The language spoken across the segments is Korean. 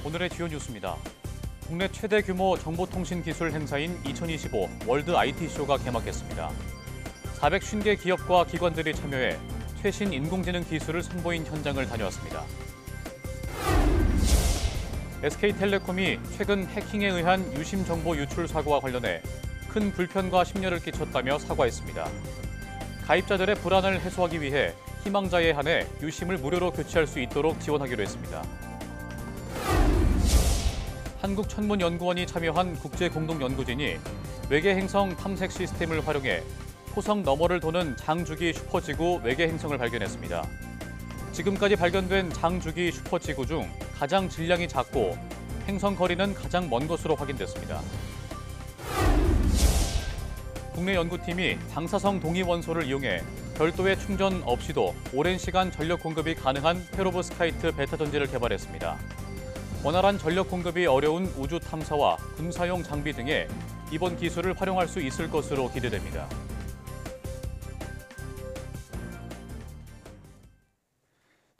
오늘의 주요 뉴스입니다. 국내 최대 규모 정보통신기술 행사인 2025 월드 IT쇼가 개막했습니다. 450개 기업과 기관들이 참여해 최신 인공지능 기술을 선보인 현장을 다녀왔습니다. SK텔레콤이 최근 해킹에 의한 유심 정보 유출 사고와 관련해 큰 불편과 심려를 끼쳤다며 사과했습니다. 가입자들의 불안을 해소하기 위해 희망자에 한해 유심을 무료로 교체할 수 있도록 지원하기로 했습니다. 한국천문연구원이 참여한 국제공동연구진이 외계 행성 탐색 시스템을 활용해 토성 너머를 도는 장주기 슈퍼지구 외계 행성을 발견했습니다. 지금까지 발견된 장주기 슈퍼지구 중 가장 질량이 작고 행성 거리는 가장 먼 것으로 확인됐습니다. 국내 연구팀이 방사성 동위원소를 이용해 별도의 충전 없이도 오랜 시간 전력 공급이 가능한 페로브스카이트 베타 전지를 개발했습니다. 원활한 전력 공급이 어려운 우주 탐사와 군사용 장비 등에 이번 기술을 활용할 수 있을 것으로 기대됩니다.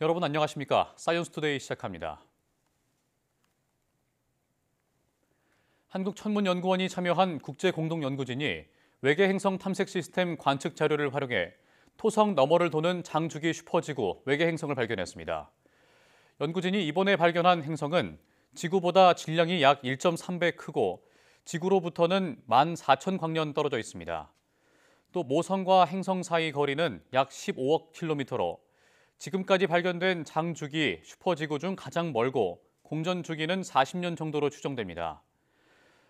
여러분 안녕하십니까? 사이언스투데이 시작합니다. 한국천문연구원이 참여한 국제공동연구진이 외계 행성 탐색 시스템 관측 자료를 활용해 토성 너머를 도는 장주기 슈퍼지구 외계 행성을 발견했습니다. 연구진이 이번에 발견한 행성은 지구보다 질량이 약 1.3배 크고 지구로부터는 14,000광년 떨어져 있습니다. 또 모성과 행성 사이 거리는 약 15억 킬로미터로 지금까지 발견된 장주기 슈퍼지구 중 가장 멀고 공전 주기는 40년 정도로 추정됩니다.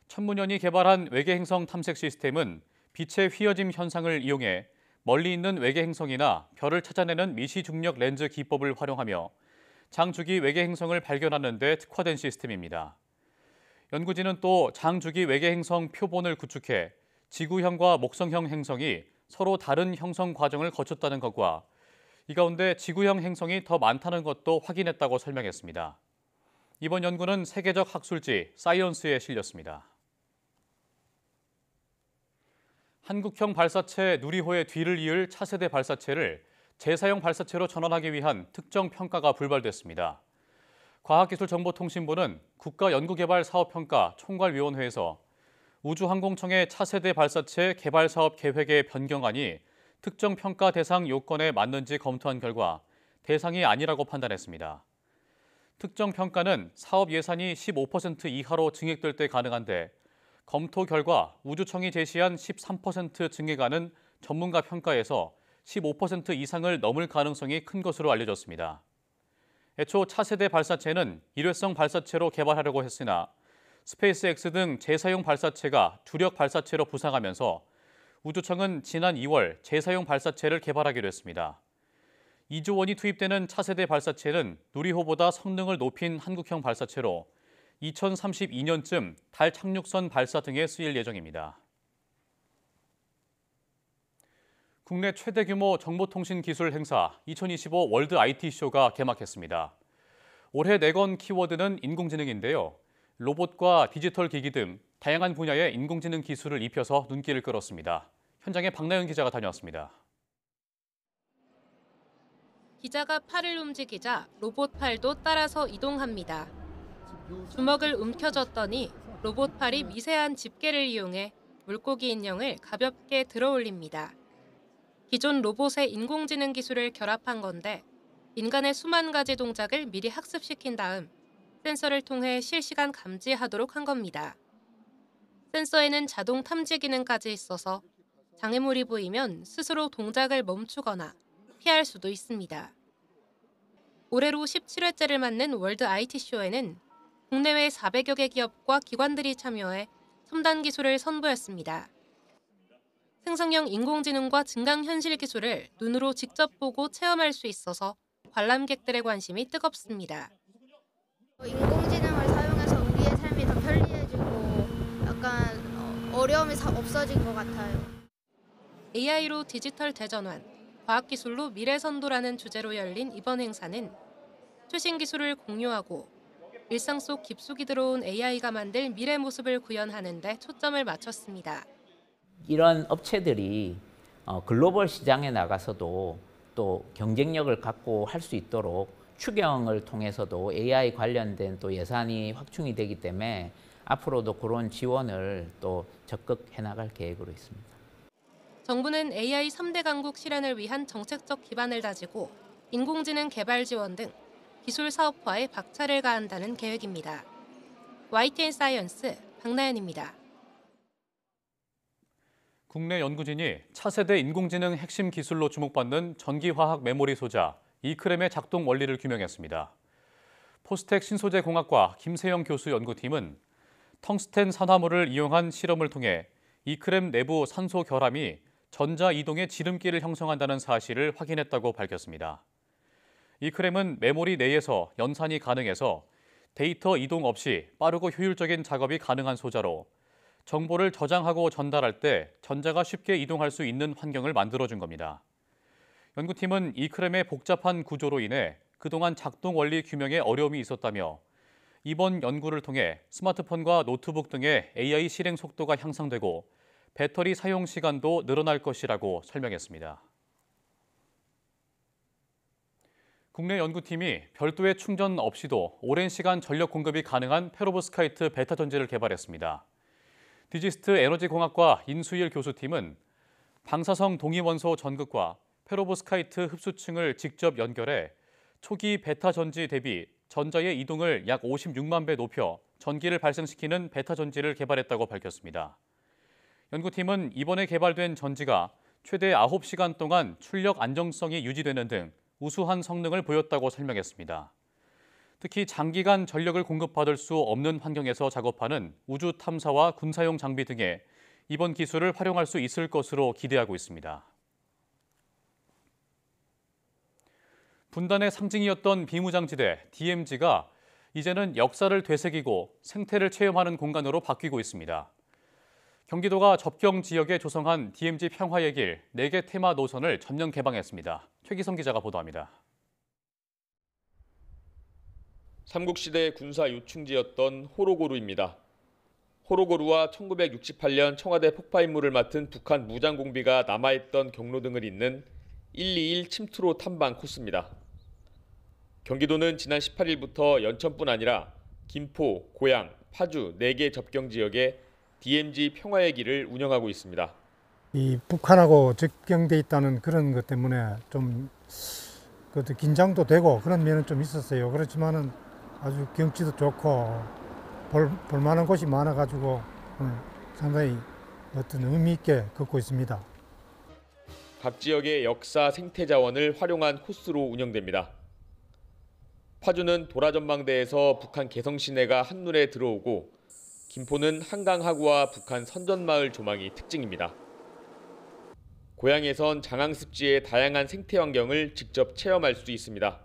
천문연이 개발한 외계 행성 탐색 시스템은 빛의 휘어짐 현상을 이용해 멀리 있는 외계 행성이나 별을 찾아내는 미시중력 렌즈 기법을 활용하며 장주기 외계 행성을 발견하는 데 특화된 시스템입니다. 연구진은 또 장주기 외계 행성 표본을 구축해 지구형과 목성형 행성이 서로 다른 형성 과정을 거쳤다는 것과 이 가운데 지구형 행성이 더 많다는 것도 확인했다고 설명했습니다. 이번 연구는 세계적 학술지 사이언스에 실렸습니다. 한국형 발사체 누리호의 뒤를 이을 차세대 발사체를 재사용 발사체로 전환하기 위한 특정 평가가 불발됐습니다. 과학기술정보통신부는 국가연구개발사업평가 총괄위원회에서 우주항공청의 차세대 발사체 개발사업 계획의 변경안이 특정 평가 대상 요건에 맞는지 검토한 결과 대상이 아니라고 판단했습니다. 특정 평가는 사업 예산이 15% 이하로 증액될 때 가능한데 검토 결과 우주청이 제시한 13% 증액안은 전문가 평가에서 15% 이상을 넘을 가능성이 큰 것으로 알려졌습니다. 애초 차세대 발사체는 일회성 발사체로 개발하려고 했으나 스페이스X 등 재사용 발사체가 주력 발사체로 부상하면서 우주청은 지난 2월 재사용 발사체를 개발하기로 했습니다. 2조 원이 투입되는 차세대 발사체는 누리호보다 성능을 높인 한국형 발사체로 2032년쯤 달 착륙선 발사 등에 쓰일 예정입니다. 국내 최대 규모 정보통신기술 행사 2025 월드 IT쇼가 개막했습니다. 올해 내건 키워드는 인공지능인데요. 로봇과 디지털 기기 등 다양한 분야의 인공지능 기술을 입혀서 눈길을 끌었습니다. 현장에 박나연 기자가 다녀왔습니다. 기자가 팔을 움직이자 로봇 팔도 따라서 이동합니다. 주먹을 움켜쥐더니 로봇 팔이 미세한 집게를 이용해 물고기 인형을 가볍게 들어올립니다. 기존 로봇의 인공지능 기술을 결합한 건데 인간의 수만 가지 동작을 미리 학습시킨 다음 센서를 통해 실시간 감지하도록 한 겁니다. 센서에는 자동 탐지 기능까지 있어서 장애물이 보이면 스스로 동작을 멈추거나 피할 수도 있습니다. 올해로 17회째를 맞는 월드 IT쇼에는 국내외 400여 개 기업과 기관들이 참여해 첨단 기술을 선보였습니다. 생성형 인공지능과 증강현실 기술을 눈으로 직접 보고 체험할 수 있어서 관람객들의 관심이 뜨겁습니다. 인공지능을 사용해서 우리의 삶이 더 편리해지고 약간 어려움이 없어진 것 같아요. AI로 디지털 대전환, 과학기술로 미래선도라는 주제로 열린 이번 행사는 최신 기술을 공유하고 일상 속 깊숙이 들어온 AI가 만들 미래 모습을 구현하는 데 초점을 맞췄습니다. 이런 업체들이 글로벌 시장에 나가서도 또 경쟁력을 갖고 할 수 있도록 추경을 통해서도 AI 관련된 또 예산이 확충이 되기 때문에 앞으로도 그런 지원을 또 적극 해나갈 계획으로 있습니다. 정부는 AI 3대 강국 실현을 위한 정책적 기반을 다지고 인공지능 개발 지원 등 기술 사업화에 박차를 가한다는 계획입니다. YTN 사이언스 박나연입니다. 국내 연구진이 차세대 인공지능 핵심 기술로 주목받는 전기화학 메모리 소자 이크램의 작동 원리를 규명했습니다. 포스텍 신소재공학과 김세영 교수 연구팀은 텅스텐 산화물을 이용한 실험을 통해 이크램 내부 산소 결함이 전자 이동의 지름길을 형성한다는 사실을 확인했다고 밝혔습니다. 이크램은 메모리 내에서 연산이 가능해서 데이터 이동 없이 빠르고 효율적인 작업이 가능한 소자로 정보를 저장하고 전달할 때 전자가 쉽게 이동할 수 있는 환경을 만들어준 겁니다. 연구팀은 이크램의 복잡한 구조로 인해 그동안 작동 원리 규명에 어려움이 있었다며 이번 연구를 통해 스마트폰과 노트북 등의 AI 실행 속도가 향상되고 배터리 사용 시간도 늘어날 것이라고 설명했습니다. 국내 연구팀이 별도의 충전 없이도 오랜 시간 전력 공급이 가능한 페로브스카이트 베타 전지를 개발했습니다. 디지스트 에너지공학과 인수일 교수팀은 방사성 동위원소 전극과 페로브스카이트 흡수층을 직접 연결해 초기 베타 전지 대비 전자의 이동을 약 56만 배 높여 전기를 발생시키는 베타 전지를 개발했다고 밝혔습니다. 연구팀은 이번에 개발된 전지가 최대 9시간 동안 출력 안정성이 유지되는 등 우수한 성능을 보였다고 설명했습니다. 특히 장기간 전력을 공급받을 수 없는 환경에서 작업하는 우주 탐사와 군사용 장비 등에 이번 기술을 활용할 수 있을 것으로 기대하고 있습니다. 분단의 상징이었던 비무장지대 DMZ가 이제는 역사를 되새기고 생태를 체험하는 공간으로 바뀌고 있습니다. 경기도가 접경 지역에 조성한 DMZ 평화의 길 4개 테마 노선을 전면 개방했습니다. 최기성 기자가 보도합니다. 삼국시대 군사 요충지였던 호로고루입니다. 호로고루와 1968년 청와대 폭파 임무를 맡은 북한 무장공비가 남아있던 경로 등을 잇는 121 침투로 탐방 코스입니다. 경기도는 지난 18일부터 연천뿐 아니라 김포, 고양, 파주 4개 접경 지역에 DMZ 평화의 길을 운영하고 있습니다. 이 북한하고 접경돼 있다는 그런 것 때문에 좀 긴장도 되고 그런 면은 좀 있었어요. 그렇지만은 아주 경치도 좋고 볼 만한 곳이 많아가지고 상당히 어떤 의미 있게 걷고 있습니다. 각 지역의 역사 생태 자원을 활용한 코스로 운영됩니다. 파주는 도라전망대에서 북한 개성 시내가 한눈에 들어오고 김포는 한강 하구와 북한 선전마을 조망이 특징입니다. 고향에선 장항습지의 다양한 생태 환경을 직접 체험할 수 있습니다.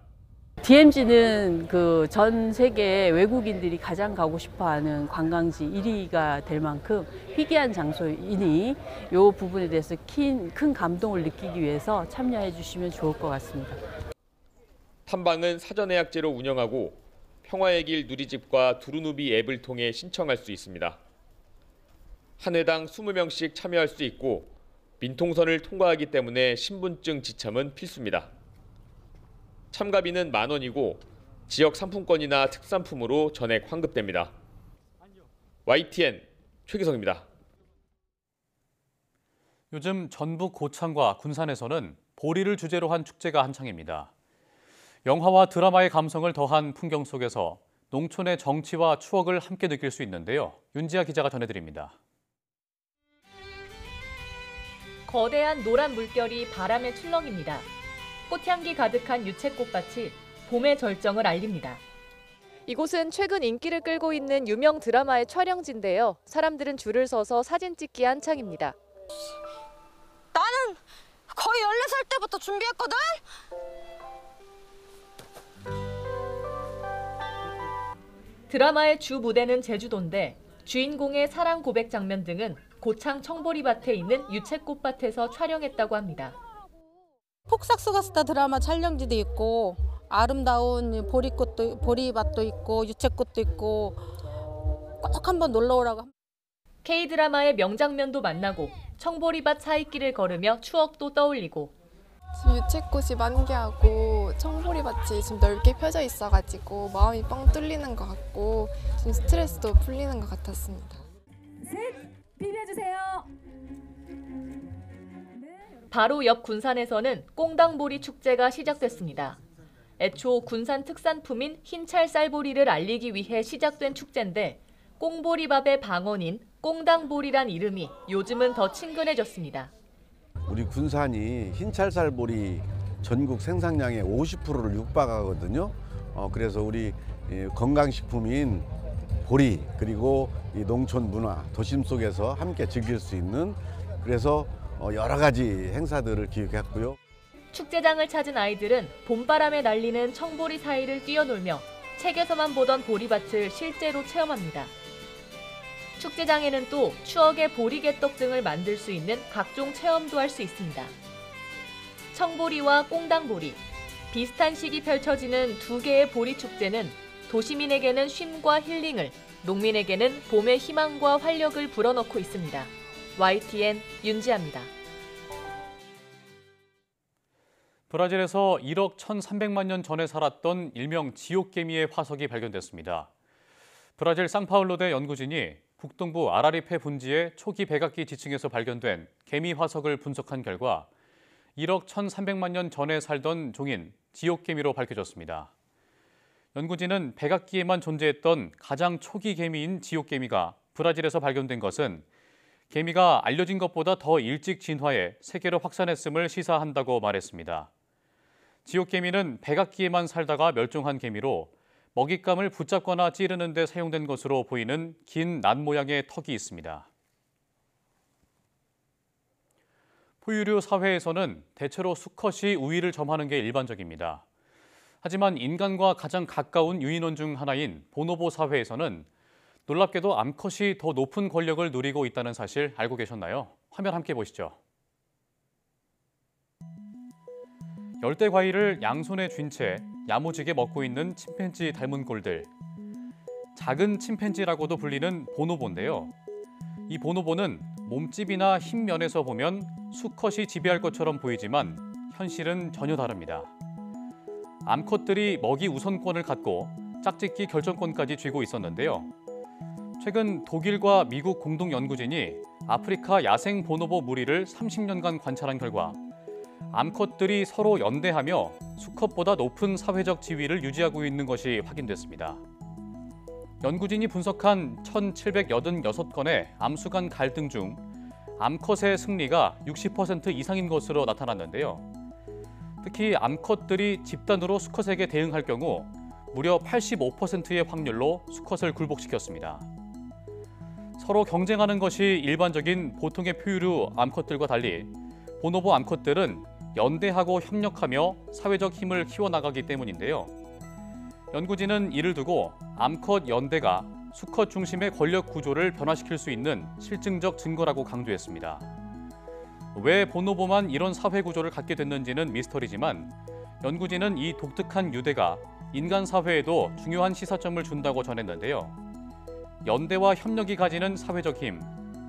DMZ는 전 세계 외국인들이 가장 가고 싶어하는 관광지 1위가 될 만큼 희귀한 장소이니 이 부분에 대해서 큰 감동을 느끼기 위해서 참여해 주시면 좋을 것 같습니다. 탐방은 사전 예약제로 운영하고 평화의 길 누리집과 두루누비 앱을 통해 신청할 수 있습니다. 한 회당 20명씩 참여할 수 있고 민통선을 통과하기 때문에 신분증 지참은 필수입니다. 참가비는 $10,000이고 지역 상품권이나 특산품으로 전액 환급됩니다. YTN 최기성입니다. 요즘 전북 고창과 군산에서는 보리를 주제로 한 축제가 한창입니다. 영화와 드라마의 감성을 더한 풍경 속에서 농촌의 정치와 추억을 함께 느낄 수 있는데요. 윤지아 기자가 전해드립니다. 거대한 노란 물결이 바람에 출렁입니다. 꽃향기 가득한 유채꽃밭이 봄의 절정을 알립니다. 이곳은 최근 인기를 끌고 있는 유명 드라마의 촬영지인데요. 사람들은 줄을 서서 사진 찍기 한창입니다. 나는 거의 14살 때부터 준비했거든? 드라마의 주 무대는 제주도인데 주인공의 사랑 고백 장면 등은 고창 청보리밭에 있는 유채꽃밭에서 촬영했다고 합니다. 폭삭 소가스타 드라마 촬영지도 있고 아름다운 보리밭도 있고 유채꽃도 있고 꼭 한번 놀러 오라고. K드라마의 명장면도 만나고 청보리밭 사이길을 걸으며 추억도 떠올리고 지금 유채꽃이 만개하고 청보리밭이 지금 넓게 펴져 있어가지고 마음이 뻥 뚫리는 것 같고 좀 스트레스도 풀리는 것 같았습니다. 셋! 비벼주세요. 바로 옆 군산에서는 꽁당보리 축제가 시작됐습니다. 애초 군산 특산품인 흰찰 쌀보리를 알리기 위해 시작된 축제인데 꽁보리밥의 방언인 꽁당보리란 이름이 요즘은 더 친근해졌습니다. 우리 군산이 흰찰쌀보리 전국 생산량의 50%를 육박하거든요. 그래서 우리 건강식품인 보리 그리고 이 농촌 문화 도심 속에서 함께 즐길 수 있는 그래서 여러 가지 행사들을 기획했고요. 축제장을 찾은 아이들은 봄바람에 날리는 청보리 사이를 뛰어놀며 책에서만 보던 보리밭을 실제로 체험합니다. 축제장에는 또 추억의 보리개떡 등을 만들 수 있는 각종 체험도 할 수 있습니다. 청보리와 꽁당보리, 비슷한 시기 펼쳐지는 두 개의 보리 축제는 도시민에게는 쉼과 힐링을, 농민에게는 봄의 희망과 활력을 불어넣고 있습니다. YTN 윤지아입니다. 브라질에서 1억 1,300만 년 전에 살았던 일명 지옥개미의 화석이 발견됐습니다. 브라질 상파울루대 연구진이 북동부 아라리페 분지의 초기 백악기 지층에서 발견된 개미 화석을 분석한 결과 1억 1,300만 년 전에 살던 종인 지옥개미로 밝혀졌습니다. 연구진은 백악기에만 존재했던 가장 초기 개미인 지옥개미가 브라질에서 발견된 것은 개미가 알려진 것보다 더 일찍 진화해 세계로 확산했음을 시사한다고 말했습니다. 지옥개미는 백악기에만 살다가 멸종한 개미로 먹잇감을 붙잡거나 찌르는 데 사용된 것으로 보이는 긴 낫 모양의 턱이 있습니다. 포유류 사회에서는 대체로 수컷이 우위를 점하는 게 일반적입니다. 하지만 인간과 가장 가까운 유인원 중 하나인 보노보 사회에서는 놀랍게도 암컷이 더 높은 권력을 누리고 있다는 사실 알고 계셨나요? 화면 함께 보시죠. 열대 과일을 양손에 쥔 채 야무지게 먹고 있는 침팬지 닮은 꼴들. 작은 침팬지라고도 불리는 보노보인데요. 이 보노보는 몸집이나 힘 면에서 보면 수컷이 지배할 것처럼 보이지만 현실은 전혀 다릅니다. 암컷들이 먹이 우선권을 갖고 짝짓기 결정권까지 쥐고 있었는데요. 최근 독일과 미국 공동 연구진이 아프리카 야생 보노보 무리를 30년간 관찰한 결과 암컷들이 서로 연대하며 수컷보다 높은 사회적 지위를 유지하고 있는 것이 확인됐습니다. 연구진이 분석한 1,786건의 암수 간 갈등 중 암컷의 승리가 60% 이상인 것으로 나타났는데요. 특히 암컷들이 집단으로 수컷에게 대응할 경우 무려 85%의 확률로 수컷을 굴복시켰습니다. 서로 경쟁하는 것이 일반적인 보통의 포유류 암컷들과 달리 보노보 암컷들은 연대하고 협력하며 사회적 힘을 키워나가기 때문인데요. 연구진은 이를 두고 암컷 연대가 수컷 중심의 권력 구조를 변화시킬 수 있는 실증적 증거라고 강조했습니다. 왜 보노보만 이런 사회 구조를 갖게 됐는지는 미스터리지만 연구진은 이 독특한 유대가 인간 사회에도 중요한 시사점을 준다고 전했는데요. 연대와 협력이 가지는 사회적 힘,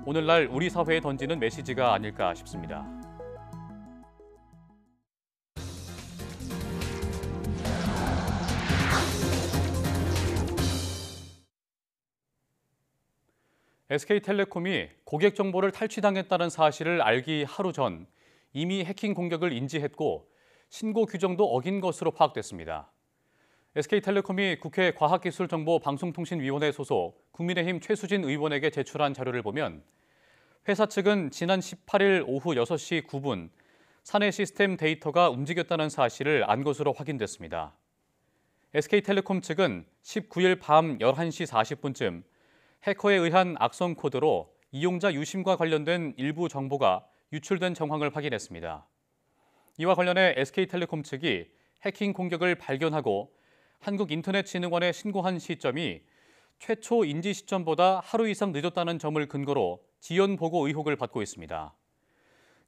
오늘날 우리 사회에 던지는 메시지가 아닐까 싶습니다. SK텔레콤이 고객 정보를 탈취당했다는 사실을 알기 하루 전 이미 해킹 공격을 인지했고 신고 규정도 어긴 것으로 파악됐습니다. SK텔레콤이 국회 과학기술정보방송통신위원회 소속 국민의힘 최수진 의원에게 제출한 자료를 보면 회사 측은 지난 18일 오후 6시 9분 사내 시스템 데이터가 움직였다는 사실을 안 것으로 확인됐습니다. SK텔레콤 측은 19일 밤 11시 40분쯤 해커에 의한 악성 코드로 이용자 유심과 관련된 일부 정보가 유출된 정황을 확인했습니다. 이와 관련해 SK텔레콤 측이 해킹 공격을 발견하고 한국인터넷진흥원에 신고한 시점이 최초 인지 시점보다 하루 이상 늦었다는 점을 근거로 지연 보고 의혹을 받고 있습니다.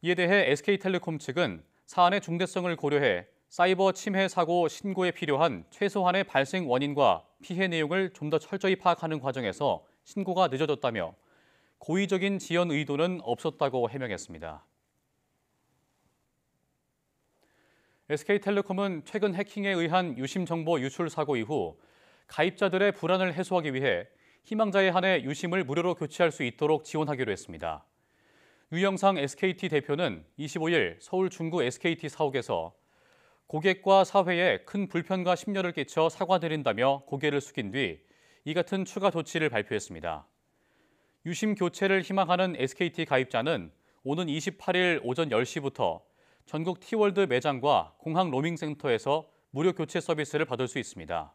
이에 대해 SK텔레콤 측은 사안의 중대성을 고려해 사이버 침해 사고 신고에 필요한 최소한의 발생 원인과 피해 내용을 좀 더 철저히 파악하는 과정에서 신고가 늦어졌다며 고의적인 지연 의도는 없었다고 해명했습니다. SK텔레콤은 최근 해킹에 의한 유심 정보 유출 사고 이후 가입자들의 불안을 해소하기 위해 희망자에 한해 유심을 무료로 교체할 수 있도록 지원하기로 했습니다. 유영상 SKT 대표는 25일 서울 중구 SKT 사옥에서 고객과 사회에 큰 불편과 심려를 끼쳐 사과드린다며 고개를 숙인 뒤 이 같은 추가 조치를 발표했습니다. 유심 교체를 희망하는 SKT 가입자는 오는 28일 오전 10시부터 전국 T월드 매장과 공항 로밍센터에서 무료 교체 서비스를 받을 수 있습니다.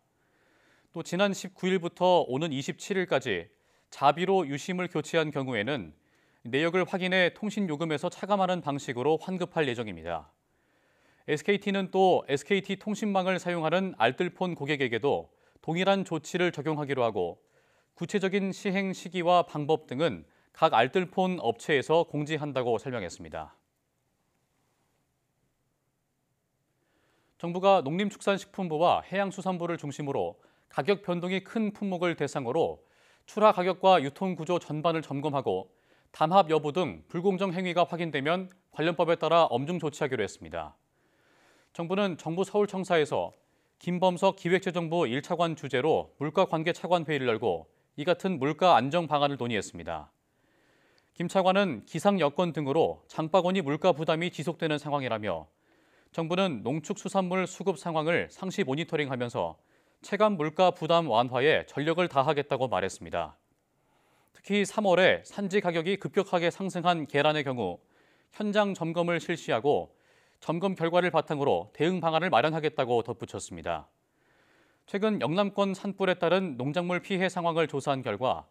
또 지난 19일부터 오는 27일까지 자비로 유심을 교체한 경우에는 내역을 확인해 통신요금에서 차감하는 방식으로 환급할 예정입니다. SKT는 또 SKT 통신망을 사용하는 알뜰폰 고객에게도 동일한 조치를 적용하기로 하고 구체적인 시행 시기와 방법 등은 각 알뜰폰 업체에서 공지한다고 설명했습니다. 정부가 농림축산식품부와 해양수산부를 중심으로 가격 변동이 큰 품목을 대상으로 출하 가격과 유통 구조 전반을 점검하고 담합 여부 등 불공정 행위가 확인되면 관련법에 따라 엄중 조치하기로 했습니다. 정부는 정부 서울청사에서 김범석 기획재정부 1차관 주재로 물가관계차관회의를 열고 이 같은 물가 안정 방안을 논의했습니다. 김 차관은 기상 여건 등으로 장바구니 물가 부담이 지속되는 상황이라며 정부는 농축수산물 수급 상황을 상시 모니터링하면서 체감 물가 부담 완화에 전력을 다하겠다고 말했습니다. 특히 3월에 산지 가격이 급격하게 상승한 계란의 경우 현장 점검을 실시하고 점검 결과를 바탕으로 대응 방안을 마련하겠다고 덧붙였습니다. 최근 영남권 산불에 따른 농작물 피해 상황을 조사한 결과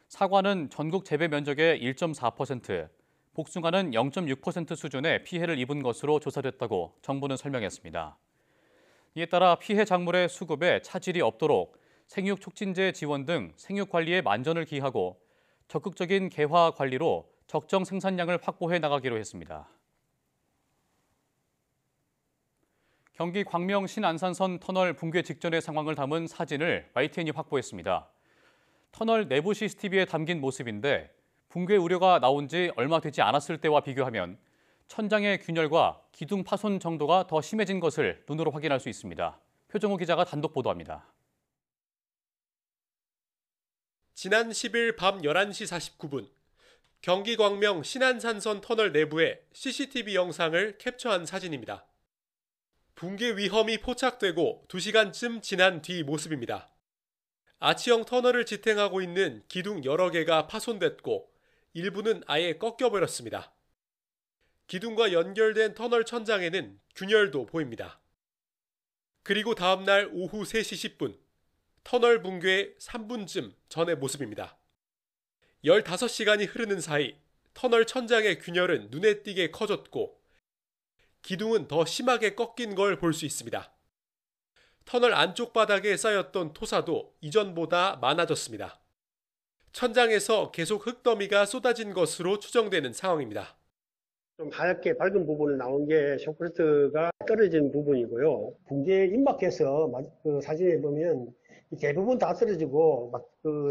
사과는 전국 재배 면적의 1.4%, 복숭아는 0.6% 수준의 피해를 입은 것으로 조사됐다고 정부는 설명했습니다. 이에 따라 피해 작물의 수급에 차질이 없도록 생육 촉진제 지원 등 생육 관리에 만전을 기하고 적극적인 개화 관리로 적정 생산량을 확보해 나가기로 했습니다. 경기 광명 신안산선 터널 붕괴 직전의 상황을 담은 사진을 YTN이 확보했습니다. 터널 내부 CCTV에 담긴 모습인데 붕괴 우려가 나온 지 얼마 되지 않았을 때와 비교하면 천장의 균열과 기둥 파손 정도가 더 심해진 것을 눈으로 확인할 수 있습니다. 표정호 기자가 단독 보도합니다. 지난 10일 밤 11시 49분 경기 광명 신안산선 터널 내부의 CCTV 영상을 캡처한 사진입니다. 붕괴 위험이 포착되고 2시간쯤 지난 뒤 모습입니다. 아치형 터널을 지탱하고 있는 기둥 여러 개가 파손됐고 일부는 아예 꺾여버렸습니다. 기둥과 연결된 터널 천장에는 균열도 보입니다. 그리고 다음날 오후 3시 10분, 터널 붕괴 3분쯤 전의 모습입니다. 15시간이 흐르는 사이 터널 천장의 균열은 눈에 띄게 커졌고 기둥은 더 심하게 꺾인 걸 볼 수 있습니다. 터널 안쪽 바닥에 쌓였던 토사도 이전보다 많아졌습니다. 천장에서 계속 흑더미가 쏟아진 것으로 추정되는 상황입니다. 좀 하얗게 밝은 부분을 나온 게 쇼크레트가 떨어진 부분이고요. 붕괴 임박해서 그 사진에 보면 대부분 다 떨어지고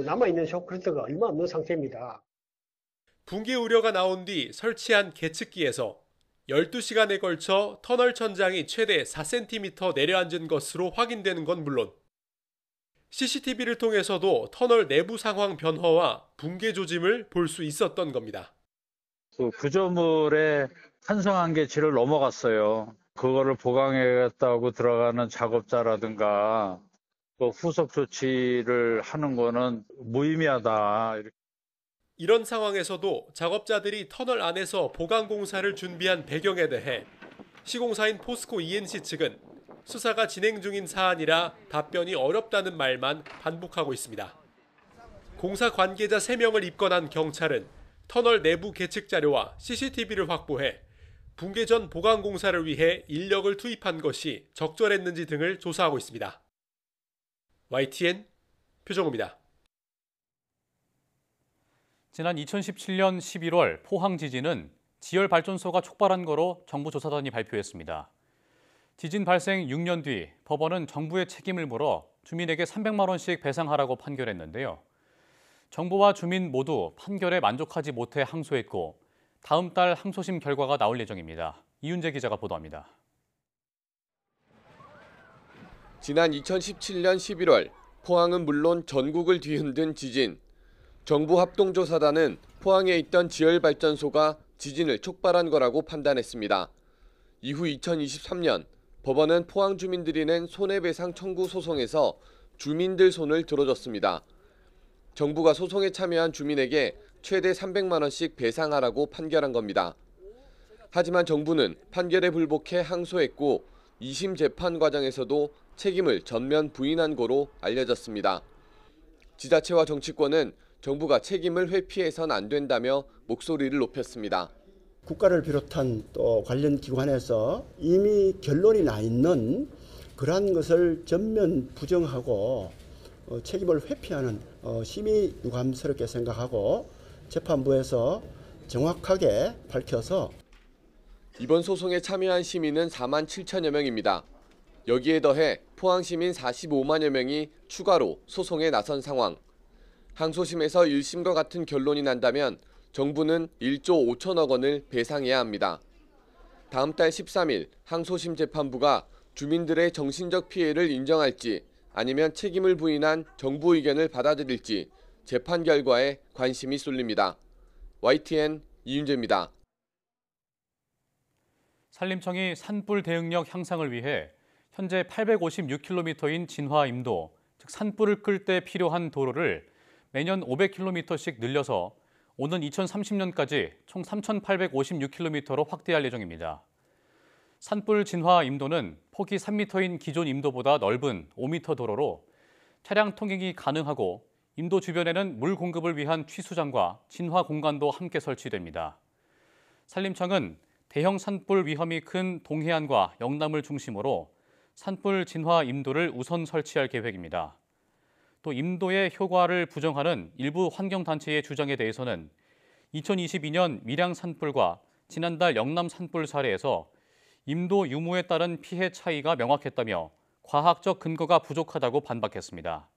남아있는 쇼크레트가 얼마 없는 상태입니다. 붕괴 우려가 나온 뒤 설치한 계측기에서 12시간에 걸쳐 터널 천장이 최대 4cm 내려앉은 것으로 확인되는 건 물론 CCTV를 통해서도 터널 내부 상황 변화와 붕괴 조짐을 볼 수 있었던 겁니다. 그 구조물의 탄성 한계치를 넘어갔어요. 그거를 보강하겠다고 들어가는 작업자라든가 그 후속 조치를 하는 거는 무의미하다. 이런 상황에서도 작업자들이 터널 안에서 보강 공사를 준비한 배경에 대해 시공사인 포스코 ENC 측은 수사가 진행 중인 사안이라 답변이 어렵다는 말만 반복하고 있습니다. 공사 관계자 3명을 입건한 경찰은 터널 내부 계측 자료와 CCTV를 확보해 붕괴 전 보강 공사를 위해 인력을 투입한 것이 적절했는지 등을 조사하고 있습니다. YTN 표정호입니다. 지난 2017년 11월 포항 지진은 지열 발전소가 촉발한 거로 정부 조사단이 발표했습니다. 지진 발생 6년 뒤 법원은 정부의 책임을 물어 주민에게 300만 원씩 배상하라고 판결했는데요. 정부와 주민 모두 판결에 만족하지 못해 항소했고 다음 달 항소심 결과가 나올 예정입니다. 이윤재 기자가 보도합니다. 지난 2017년 11월 포항은 물론 전국을 뒤흔든 지진. 정부 합동조사단은 포항에 있던 지열발전소가 지진을 촉발한 거라고 판단했습니다. 이후 2023년 법원은 포항 주민들이 낸 손해배상 청구 소송에서 주민들 손을 들어줬습니다. 정부가 소송에 참여한 주민에게 최대 300만 원씩 배상하라고 판결한 겁니다. 하지만 정부는 판결에 불복해 항소했고 2심 재판 과정에서도 책임을 전면 부인한 거로 알려졌습니다. 지자체와 정치권은 정부가 책임을 회피해선 안 된다며 목소리를 높였습니다. 국가를 비롯한 또 관련 기관에서 이미 결론이 나 있는 그러한 것을 전면 부정하고 책임을 회피하는 심히 유감스럽게 생각하고 재판부에서 정확하게 밝혀서 이번 소송에 참여한 시민은 4만 7천여 명입니다. 여기에 더해 포항 시민 45만여 명이 추가로 소송에 나선 상황. 항소심에서 1심과 같은 결론이 난다면 정부는 1조 5천억 원을 배상해야 합니다. 다음 달 13일 항소심 재판부가 주민들의 정신적 피해를 인정할지 아니면 책임을 부인한 정부 의견을 받아들일지 재판 결과에 관심이 쏠립니다. YTN 이윤재입니다. 산림청이 산불 대응력 향상을 위해 현재 856km인 진화-임도, 즉 산불을 끌 때 필요한 도로를 매년 500km씩 늘려서 오는 2030년까지 총 3,856km로 확대할 예정입니다. 산불 진화-임도는 폭이 3m인 기존 임도보다 넓은 5m 도로로 차량 통행이 가능하고 임도 주변에는 물 공급을 위한 취수장과 진화 공간도 함께 설치됩니다. 산림청은 대형 산불 위험이 큰 동해안과 영남을 중심으로 산불 진화 임도를 우선 설치할 계획입니다. 또 임도의 효과를 부정하는 일부 환경단체의 주장에 대해서는 2022년 밀양 산불과 지난달 영남 산불 사례에서 임도 유무에 따른 피해 차이가 명확했다며 과학적 근거가 부족하다고 반박했습니다.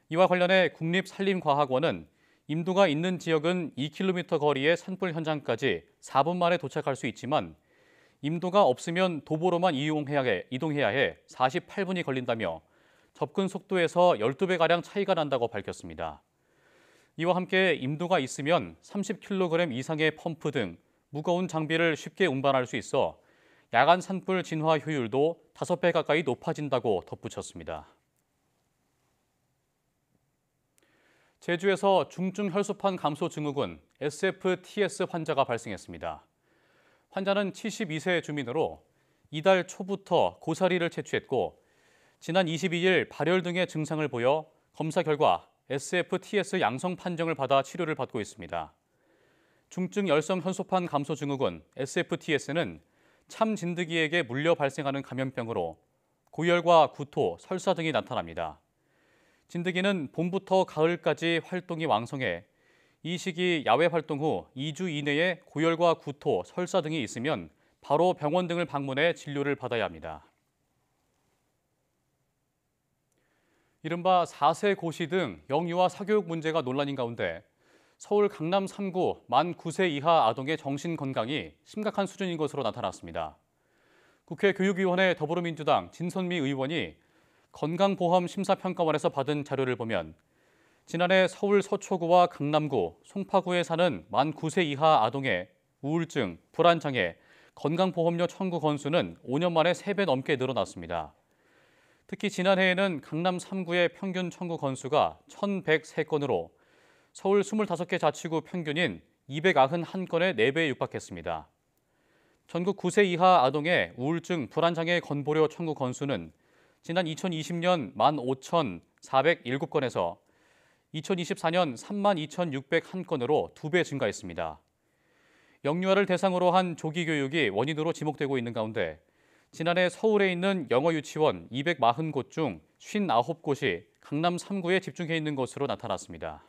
이와 관련해 국립산림과학원은 임도가 있는 지역은 2km 거리의 산불 현장까지 4분 만에 도착할 수 있지만 임도가 없으면 도보로만 이동해야 해 48분이 걸린다며 접근 속도에서 12배가량 차이가 난다고 밝혔습니다. 이와 함께 임도가 있으면 30kg 이상의 펌프 등 무거운 장비를 쉽게 운반할 수 있어 야간 산불 진화 효율도 5배 가까이 높아진다고 덧붙였습니다. 제주에서 중증 혈소판 감소 증후군 SFTS 환자가 발생했습니다. 환자는 72세 주민으로 이달 초부터 고사리를 채취했고 지난 22일 발열 등의 증상을 보여 검사 결과 SFTS 양성 판정을 받아 치료를 받고 있습니다. 중증 열성 현소판 감소 증후군 SFTS는 참 진드기에게 물려 발생하는 감염병으로 고열과 구토, 설사 등이 나타납니다. 진드기는 봄부터 가을까지 활동이 왕성해 이 시기 야외 활동 후 2주 이내에 고열과 구토, 설사 등이 있으면 바로 병원 등을 방문해 진료를 받아야 합니다. 이른바 4세 고시 등 영유아 사교육 문제가 논란인 가운데 서울 강남 3구 만 9세 이하 아동의 정신 건강이 심각한 수준인 것으로 나타났습니다. 국회 교육위원회 더불어민주당 진선미 의원이 건강보험심사평가원에서 받은 자료를 보면 지난해 서울 서초구와 강남구, 송파구에 사는 만 9세 이하 아동의 우울증, 불안장애, 건강보험료 청구 건수는 5년 만에 3배 넘게 늘어났습니다. 특히 지난해에는 강남 3구의 평균 청구 건수가 1,103건으로 서울 25개 자치구 평균인 291건의 4배에 육박했습니다. 전국 9세 이하 아동의 우울증, 불안장애 건보료 청구 건수는 지난 2020년 15,407건에서 2024년 32,601건으로 2배 증가했습니다. 영유아를 대상으로 한 조기 교육이 원인으로 지목되고 있는 가운데 지난해 서울에 있는 영어 유치원 240곳 중 59곳이 강남 3구에 집중해 있는 것으로 나타났습니다.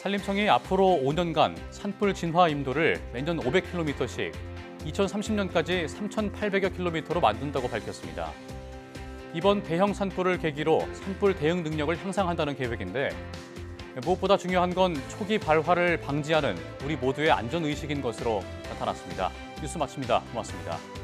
산림청이 앞으로 5년간 산불 진화 임도를 매년 500km씩 2030년까지 3,800여 킬로미터로 만든다고 밝혔습니다. 이번 대형 산불을 계기로 산불 대응 능력을 향상한다는 계획인데 무엇보다 중요한 건 초기 발화를 방지하는 우리 모두의 안전의식인 것으로 나타났습니다. 뉴스 마칩니다. 고맙습니다.